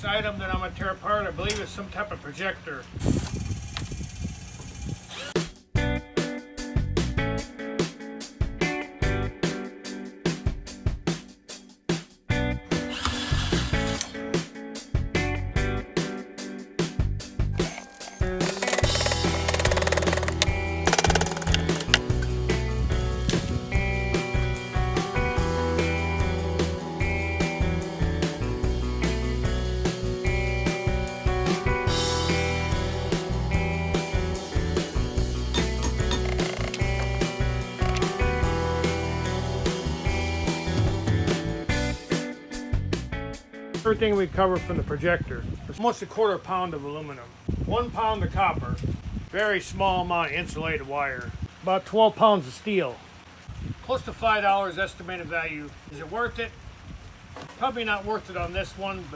next item that I'm going to tear apart, I believe, is some type of projector. Everything we covered from the projector was almost a quarter pound of aluminum, 1 pound of copper, very small amount of insulated wire, about 12 pounds of steel, close to $5 estimated value. Is it worth it? Probably not worth it on this one, but